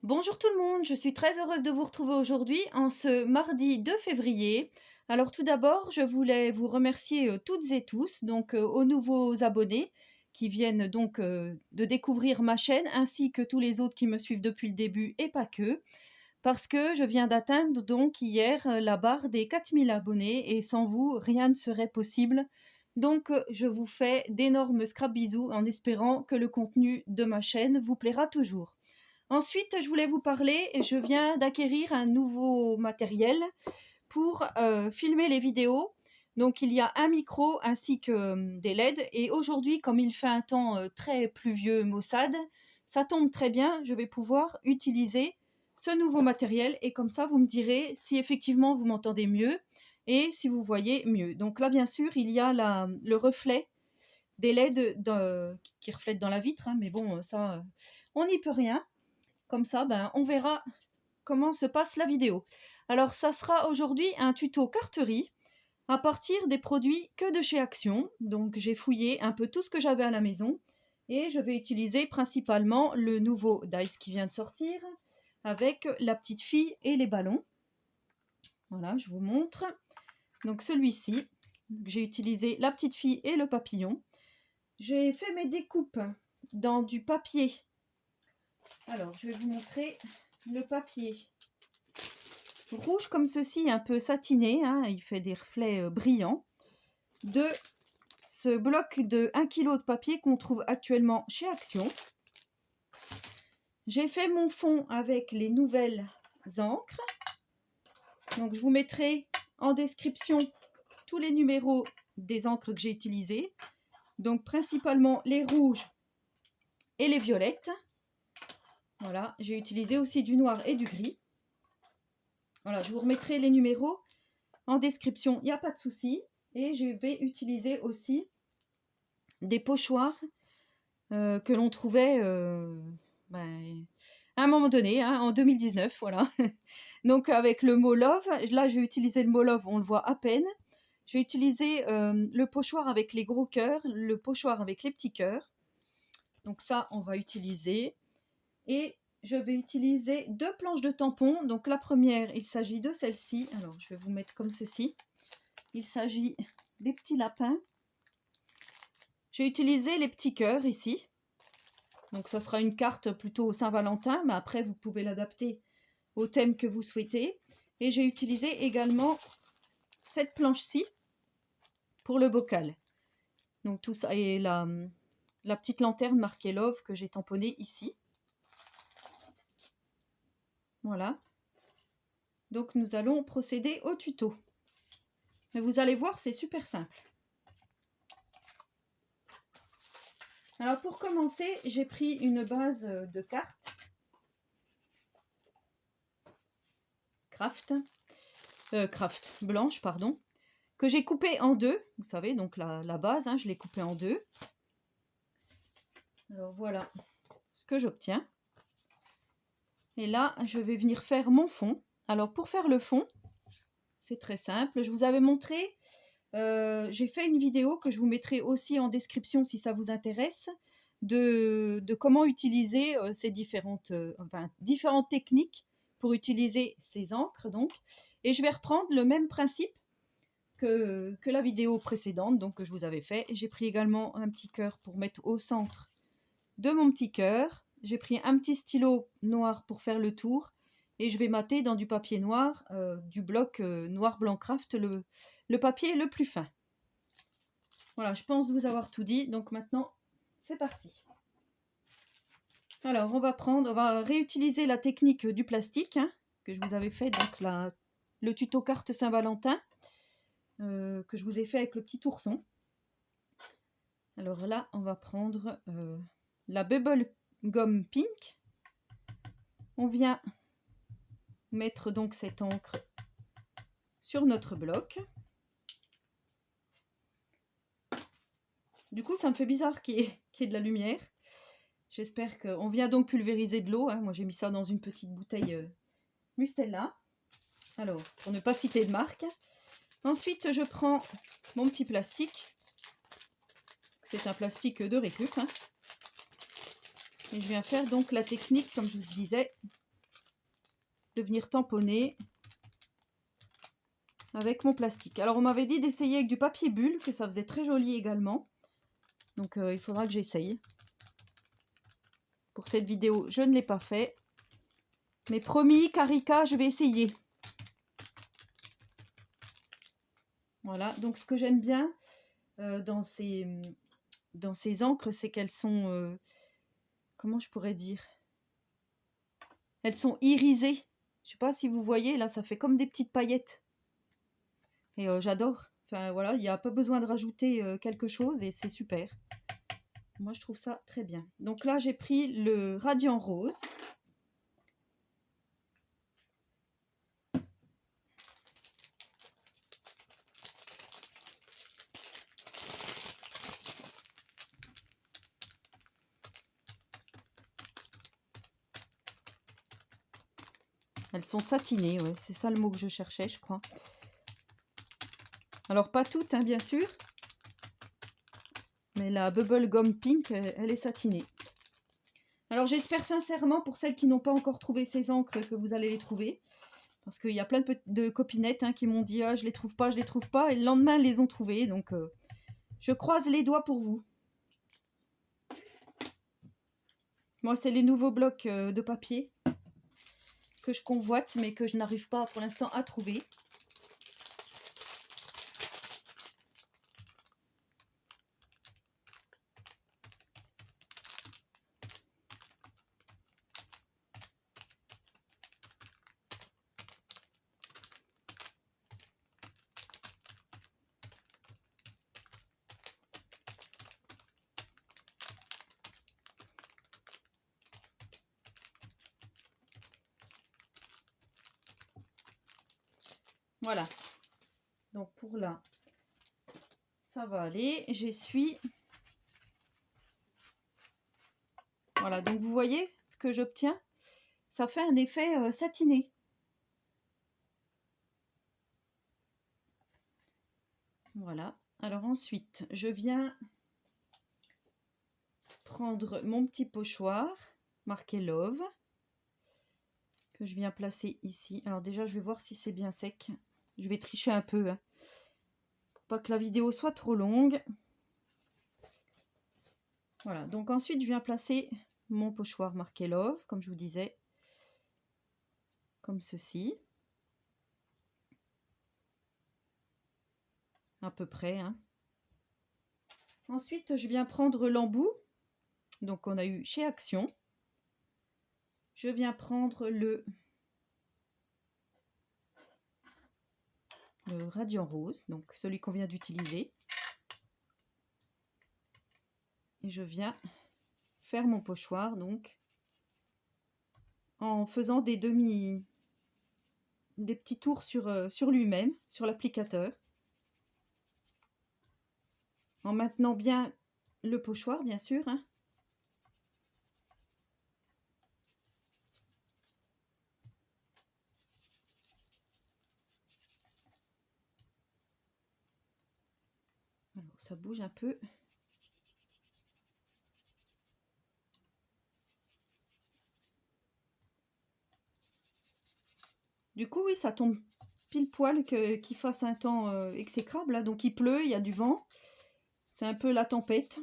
Bonjour tout le monde, je suis très heureuse de vous retrouver aujourd'hui en ce mardi 2 février. Alors tout d'abord, je voulais vous remercier toutes et tous, donc aux nouveaux abonnés qui viennent donc de découvrir ma chaîne, ainsi que tous les autres qui me suivent depuis le début et pas que, parce que je viens d'atteindre donc hier la barre des 4000 abonnés et sans vous, rien ne serait possible. Donc je vous fais d'énormes scrap bisous en espérant que le contenu de ma chaîne vous plaira toujours. Ensuite, je voulais vous parler, je viens d'acquérir un nouveau matériel pour filmer les vidéos. Donc il y a un micro ainsi que des LED et aujourd'hui, comme il fait un temps très pluvieux, maussade, ça tombe très bien, je vais pouvoir utiliser ce nouveau matériel et comme ça vous me direz si effectivement vous m'entendez mieux et si vous voyez mieux. Donc là bien sûr, il y a le reflet des LED qui reflètent dans la vitre, hein, mais bon ça on n'y peut rien. Comme ça, ben, on verra comment se passe la vidéo. Alors, ça sera aujourd'hui un tuto carterie à partir des produits que de chez Action. Donc, j'ai fouillé un peu tout ce que j'avais à la maison et je vais utiliser principalement le nouveau Dice qui vient de sortir avec la petite fille et les ballons. Voilà, je vous montre. Donc, celui-ci, j'ai utilisé la petite fille et le papillon. J'ai fait mes découpes dans du papier. Alors, je vais vous montrer le papier rouge comme ceci, un peu satiné, hein, il fait des reflets brillants, de ce bloc de 1 kg de papier qu'on trouve actuellement chez Action. J'ai fait mon fond avec les nouvelles encres. Donc je vous mettrai en description tous les numéros des encres que j'ai utilisées. Donc principalement les rouges et les violettes. Voilà, j'ai utilisé aussi du noir et du gris. Voilà, je vous remettrai les numéros en description, il n'y a pas de souci. Et je vais utiliser aussi des pochoirs que l'on trouvait à un moment donné, hein, en 2019, voilà. Donc avec le mot love, là j'ai utilisé le mot love, on le voit à peine. J'ai utilisé le pochoir avec les gros cœurs, le pochoir avec les petits cœurs. Donc ça, on va utiliser. Et je vais utiliser 2 planches de tampons. Donc la première, il s'agit de celle-ci. Alors je vais vous mettre comme ceci. Il s'agit des petits lapins. J'ai utilisé les petits cœurs ici. Donc ça sera une carte plutôt Saint-Valentin, mais après vous pouvez l'adapter au thème que vous souhaitez. Et j'ai utilisé également cette planche-ci pour le bocal. Donc tout ça et la petite lanterne marquée Love que j'ai tamponnée ici. Voilà. Donc nous allons procéder au tuto. Mais vous allez voir, c'est super simple. Alors pour commencer, j'ai pris une base de cartes craft blanche, pardon, que j'ai coupée en deux. Vous savez, donc la base, hein, je l'ai coupée en deux. Alors voilà ce que j'obtiens. Et là, je vais venir faire mon fond. Alors pour faire le fond, c'est très simple. Je vous avais montré, j'ai fait une vidéo que je vous mettrai aussi en description si ça vous intéresse, de comment utiliser ces différentes techniques pour utiliser ces encres. Donc. Et je vais reprendre le même principe que la vidéo précédente donc, que je vous avais fait. J'ai pris également un petit cœur pour mettre au centre de mon petit cœur. J'ai pris un petit stylo noir pour faire le tour et je vais mater dans du papier noir, du bloc noir blanc craft, le papier le plus fin. Voilà, je pense vous avoir tout dit, donc maintenant c'est parti. Alors on va réutiliser la technique du plastique, hein, que je vous avais fait, donc le tuto carte Saint-Valentin que je vous ai fait avec le petit ourson. Alors là on va prendre la Bubble Gum Pink. On vient mettre donc cette encre sur notre bloc. Du coup, ça me fait bizarre qu'il y ait de la lumière. J'espère qu'on vient donc pulvériser de l'eau. Hein. Moi, j'ai mis ça dans une petite bouteille Mustela. Alors, pour ne pas citer de marque. Ensuite, je prends mon petit plastique. C'est un plastique de récup. Hein. Et je viens faire donc la technique, comme je vous disais, de venir tamponner avec mon plastique. Alors on m'avait dit d'essayer avec du papier bulle, que ça faisait très joli également. Donc il faudra que j'essaye. Pour cette vidéo, je ne l'ai pas fait. Mais promis, Carica, je vais essayer. Voilà, donc ce que j'aime bien dans ces encres, c'est qu'elles sont... comment je pourrais dire? Elles sont irisées. Je sais pas si vous voyez, là, ça fait comme des petites paillettes. Et j'adore. Enfin, voilà, il n'y a pas besoin de rajouter quelque chose et c'est super. Moi, je trouve ça très bien. Donc là, j'ai pris le Radiant Rose. Elles sont satinées, ouais, c'est ça le mot que je cherchais, je crois. Alors, pas toutes, hein, bien sûr. Mais la Bubble Gum Pink, elle est satinée. Alors, j'espère sincèrement, pour celles qui n'ont pas encore trouvé ces encres, que vous allez les trouver. Parce qu'il y a plein de copinettes qui m'ont dit « Ah, je les trouve pas, je les trouve pas ». Et le lendemain, elles les ont trouvées. Donc, je croise les doigts pour vous. Moi, c'est les nouveaux blocs de papier que je convoite, mais que je n'arrive pas pour l'instant à trouver. Voilà. Donc, pour là, ça va aller. J'essuie. Voilà, donc vous voyez ce que j'obtiens? Ça fait un effet satiné. Voilà. Alors ensuite, je viens prendre mon petit pochoir marqué Love que je viens placer ici. Alors déjà, je vais voir si c'est bien sec. Je vais tricher un peu, hein, pour pas que la vidéo soit trop longue. Voilà, donc ensuite, je viens placer mon pochoir marqué Love, comme je vous disais, comme ceci. À peu près, hein. Ensuite, je viens prendre l'embout. Donc, on a eu chez Action. Je viens prendre le Radiant Rose, donc celui qu'on vient d'utiliser. Et je viens faire mon pochoir, donc, en faisant des petits tours sur lui-même, sur l'applicateur. En maintenant bien le pochoir, bien sûr, hein. Alors, ça bouge un peu. Du coup, oui, ça tombe pile poil qu'il fasse un temps exécrable, là. Donc, il pleut, il y a du vent. C'est un peu la tempête.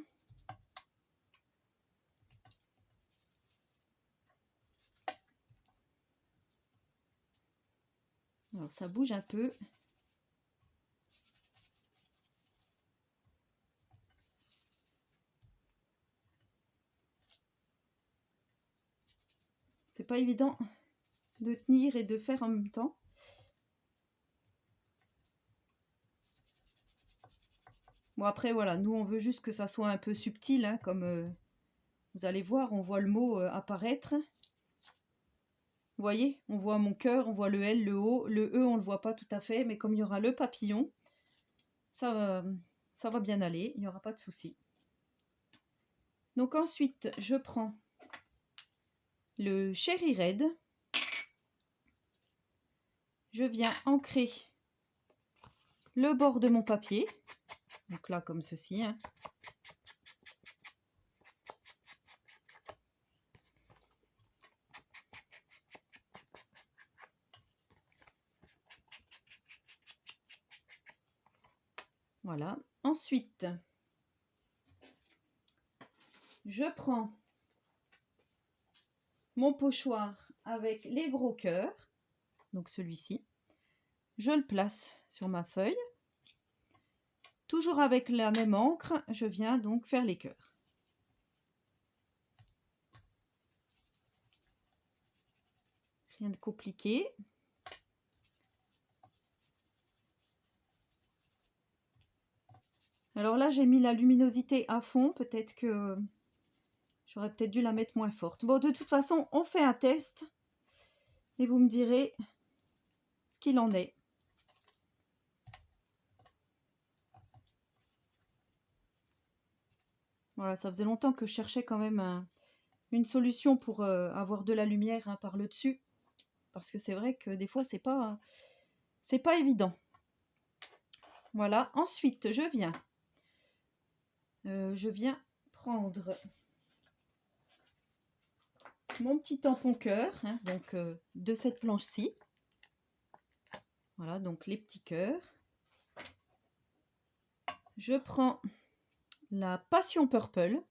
Alors, ça bouge un peu. C'est pas évident de tenir et de faire en même temps. Bon, après, voilà, nous, on veut juste que ça soit un peu subtil, hein, comme vous allez voir, on voit le mot apparaître. Vous voyez, on voit mon cœur, on voit le L, le O, le E, on ne le voit pas tout à fait, mais comme il y aura le papillon, ça va bien aller, il n'y aura pas de souci. Donc ensuite, je prends le Cherry Red. Je viens ancrer le bord de mon papier. Donc là, comme ceci, hein. Voilà. Ensuite, je prends mon pochoir avec les gros cœurs, donc celui-ci. Je le place sur ma feuille. Toujours avec la même encre, je viens donc faire les cœurs. Rien de compliqué. Alors là, j'ai mis la luminosité à fond. Peut-être que j'aurais peut-être dû la mettre moins forte. Bon, de toute façon, on fait un test. Et vous me direz ce qu'il en est. Voilà, ça faisait longtemps que je cherchais quand même une solution pour avoir de la lumière par le dessus. Parce que c'est vrai que des fois, c'est pas évident. Voilà, ensuite, je viens prendre mon petit tampon cœur, donc de cette planche-ci. Voilà, donc les petits cœurs. Je prends la Passion Purple.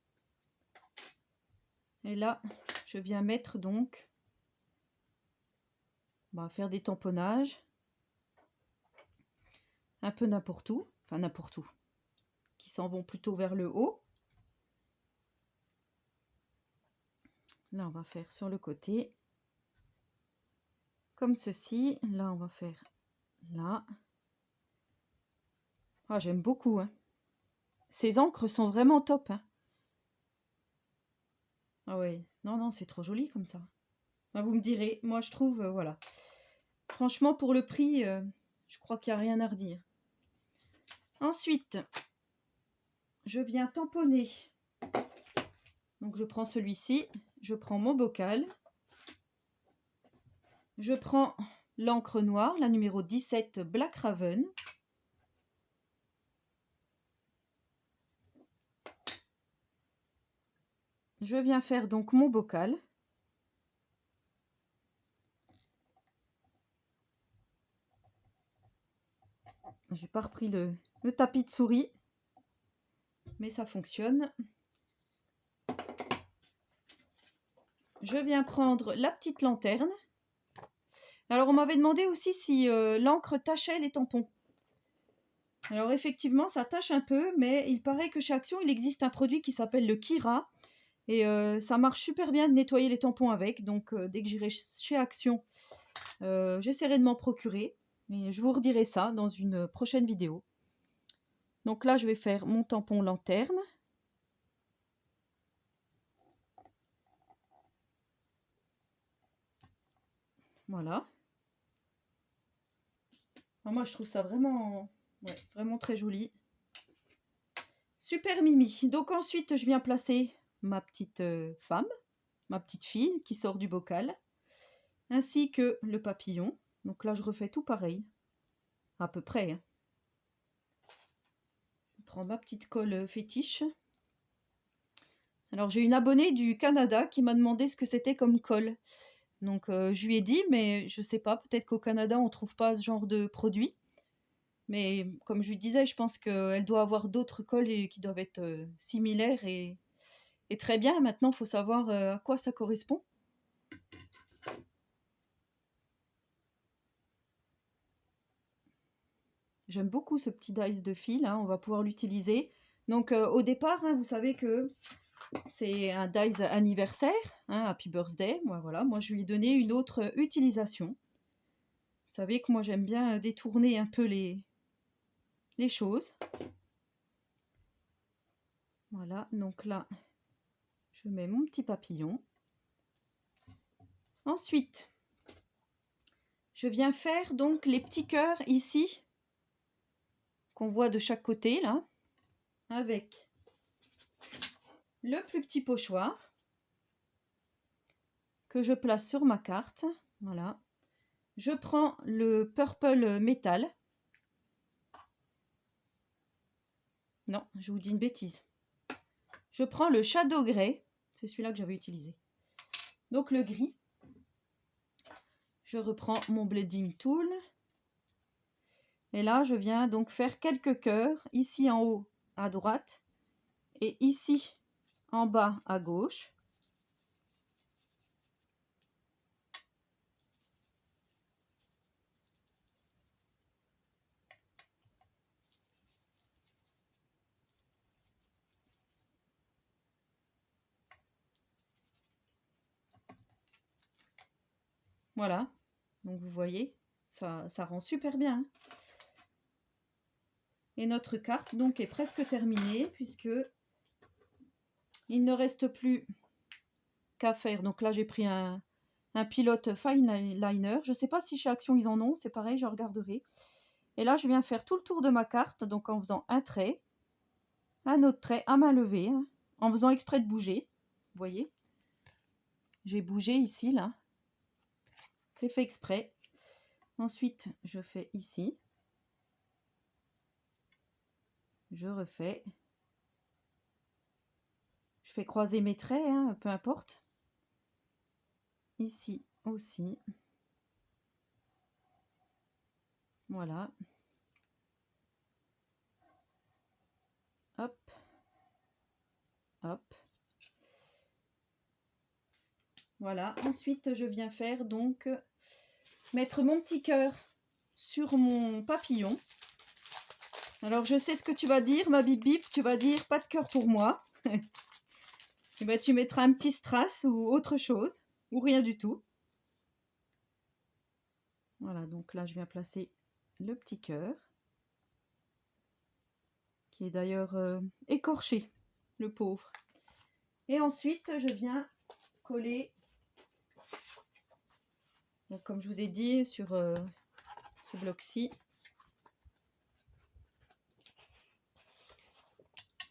Et là, je viens mettre donc, on va faire des tamponnages. Un peu n'importe où, enfin n'importe où, qui s'en vont plutôt vers le haut. Là, on va faire sur le côté, comme ceci. Là, on va faire là. Ah, j'aime beaucoup. Ces encres sont vraiment top. Ah oui, non, c'est trop joli comme ça. Ah, vous me direz, moi je trouve, voilà. Franchement, pour le prix, je crois qu'il n'y a rien à redire. Ensuite, je viens tamponner. Donc je prends celui-ci, je prends mon bocal, je prends l'encre noire, la numéro 17 Black Raven. Je viens faire donc mon bocal. J'ai pas repris le tapis de souris, mais ça fonctionne. Je viens prendre la petite lanterne. Alors on m'avait demandé aussi si l'encre tachait les tampons. Alors effectivement, ça tâche un peu, mais il paraît que chez Action, il existe un produit qui s'appelle le Kira. Et ça marche super bien de nettoyer les tampons avec. Donc dès que j'irai chez Action, j'essaierai de m'en procurer. Et je vous redirai ça dans une prochaine vidéo. Donc là, je vais faire mon tampon lanterne. Voilà. Alors moi, je trouve ça vraiment, vraiment très joli. Super mimi. Donc ensuite, je viens placer ma petite femme, ma petite fille qui sort du bocal, ainsi que le papillon. Donc là, je refais tout pareil, à peu près. Je prends ma petite colle fétiche. Alors j'ai une abonnée du Canada qui m'a demandé ce que c'était comme colle. Donc je lui ai dit, mais je sais pas, peut-être qu'au Canada, on trouve pas ce genre de produit. Mais comme je lui disais, je pense qu'elle doit avoir d'autres colles qui doivent être similaires et très bien. Maintenant, il faut savoir à quoi ça correspond. J'aime beaucoup ce petit dice de fil, on va pouvoir l'utiliser. Donc au départ, vous savez que c'est un dice anniversaire, Happy Birthday. Voilà, moi je lui ai donné une autre utilisation. Vous savez que moi j'aime bien détourner un peu les choses. Voilà, donc là, je mets mon petit papillon. Ensuite, je viens faire donc les petits cœurs ici, qu'on voit de chaque côté, là, avec le plus petit pochoir que je place sur ma carte. Voilà. Je prends le Purple Métal. Non, je vous dis une bêtise. Je prends le Shadow Grey. C'est celui-là que j'avais utilisé. Donc le gris. Je reprends mon Blending Tool. Et là, je viens donc faire quelques cœurs, ici en haut à droite et ici en bas à gauche. Voilà, donc vous voyez, ça rend super bien, hein. Et notre carte donc est presque terminée puisque il ne reste plus qu'à faire. Donc là j'ai pris un pilote fine liner. Je ne sais pas si chez Action ils en ont, c'est pareil, je regarderai. Et là je viens faire tout le tour de ma carte, donc en faisant un trait, un autre trait à main levée, hein, en faisant exprès de bouger. Vous voyez, j'ai bougé ici, là. C'est fait exprès. Ensuite, je fais ici. Je refais. Je fais croiser mes traits, hein, peu importe. Ici aussi. Voilà. Hop. Hop. Voilà. Ensuite, je viens faire donc mettre mon petit cœur sur mon papillon. Alors, je sais ce que tu vas dire, ma bip bip. Tu vas dire pas de cœur pour moi. Et ben, tu mettras un petit strass ou autre chose, ou rien du tout. Voilà, donc là, je viens placer le petit cœur, qui est d'ailleurs écorché, le pauvre. Et ensuite, je viens coller, donc comme je vous ai dit, sur ce bloc-ci.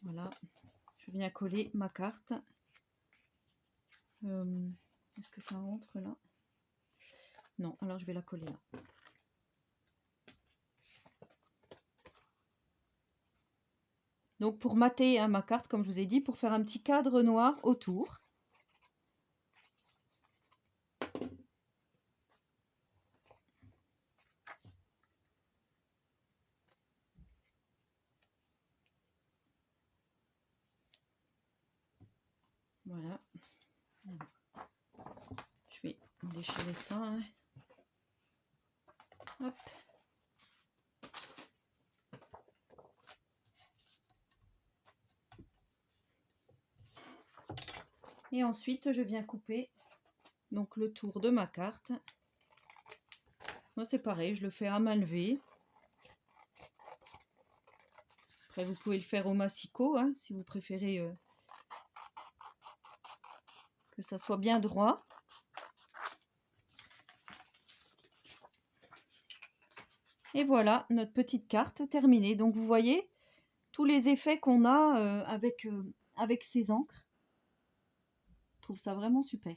Voilà, je viens coller ma carte. Est-ce que ça rentre là? Non, alors je vais la coller là. Donc pour mater, hein, ma carte, comme je vous ai dit, pour faire un petit cadre noir autour. Voilà. Je vais déchirer ça, hein. Hop. Et ensuite, je viens couper donc le tour de ma carte. Moi, c'est pareil, je le fais à main levée. Après, vous pouvez le faire au massicot, hein, si vous préférez que ça soit bien droit. Et voilà, notre petite carte terminée. Donc, vous voyez tous les effets qu'on a avec ces encres. Je trouve ça vraiment super.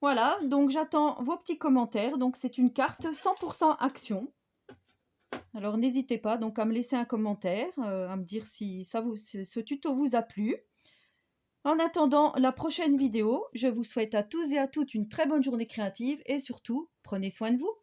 Voilà, donc j'attends vos petits commentaires. Donc, c'est une carte 100% action. Alors, n'hésitez pas donc à me laisser un commentaire, à me dire si ce tuto vous a plu. En attendant la prochaine vidéo, je vous souhaite à tous et à toutes une très bonne journée créative et surtout, prenez soin de vous.